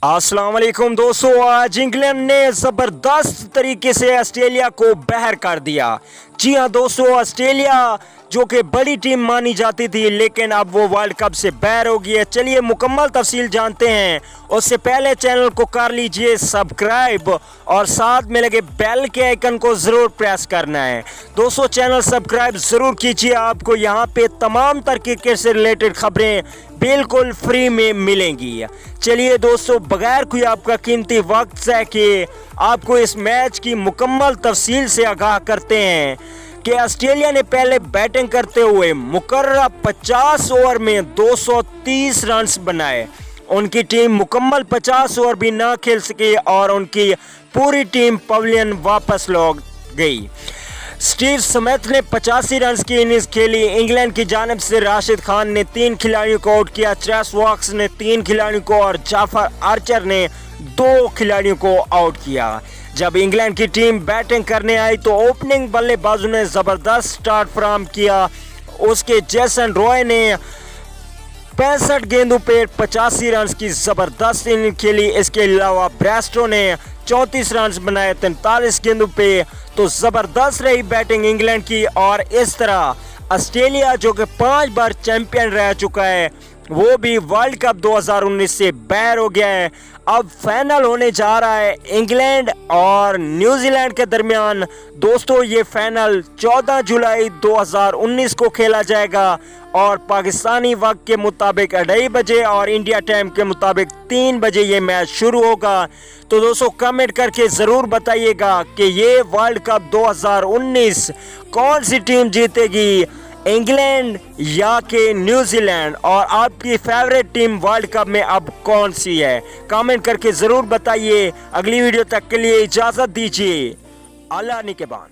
अस्सलाम वालेकुम दोस्तों, आज इंग्लैंड ने ज़बरदस्त तरीके से ऑस्ट्रेलिया को बहर कर दिया। जी हाँ दोस्तों, ऑस्ट्रेलिया जो कि बड़ी टीम मानी जाती थी लेकिन अब वो वर्ल्ड कप से बाहर हो गई है। चलिए मुकम्मल तफसील जानते हैं। उससे पहले चैनल को कर लीजिए सब्सक्राइब और साथ में लगे बेल के आइकन को ज़रूर प्रेस करना है। दोस्तों चैनल सब्सक्राइब ज़रूर कीजिए, आपको यहाँ पे तमाम तर क्रिकेट से रिलेटेड खबरें बिल्कुल फ्री में मिलेंगी। चलिए दोस्तों, बगैर कोई आपका कीमती वक्त से कि आपको इस मैच की मुकम्मल तफसील से आगाह करते हैं कि ऑस्ट्रेलिया ने पहले बैटिंग करते हुए मुकर्रर 50 ओवर में 230 रन बनाए। उनकी टीम मुकम्मल 50 ओवर भी ना खेल सकी और उनकी पूरी टीम पवेलियन वापस लौट गई। स्टीव स्मिथ ने 85 रन की इनिंग्स खेली। इंग्लैंड की जानिब से राशिद खान ने 3 खिलाड़ियों को आउट किया, ट्रेस वॉक्स ने 3 खिलाड़ियों को और जाफर आर्चर ने 2 खिलाड़ियों को आउट किया। जब इंग्लैंड की टीम बैटिंग करने आई तो ओपनिंग बल्लेबाजों ने ज़बरदस्त स्टार्ट फराहम किया। उसके जेसन रॉय ने 65 गेंदों पे 85 रन की ज़बरदस्त इनिंग खेली। इसके अलावा ब्रेस्टो ने 34 रन बनाए 43 गेंदों पे। तो ज़बरदस्त रही बैटिंग इंग्लैंड की और इस तरह ऑस्ट्रेलिया जो कि 5 बार चैंपियन रह चुका है वो भी वर्ल्ड कप 2019 से बाहर हो गया है। अब फाइनल होने जा रहा है इंग्लैंड और न्यूजीलैंड के दरमियान। दोस्तों ये फाइनल 14 जुलाई 2019 को खेला जाएगा और पाकिस्तानी वक्त के मुताबिक 2:30 बजे और इंडिया टाइम के मुताबिक 3 बजे ये मैच शुरू होगा। तो दोस्तों कमेंट करके ज़रूर बताइएगा कि ये वर्ल्ड कप 2019 कौन सी टीम जीतेगी, इंग्लैंड या कि न्यूजीलैंड, और आपकी फेवरेट टीम वर्ल्ड कप में अब कौन सी है। कमेंट करके ज़रूर बताइए। अगली वीडियो तक के लिए इजाज़त दीजिए। अल्लाह निगहबान।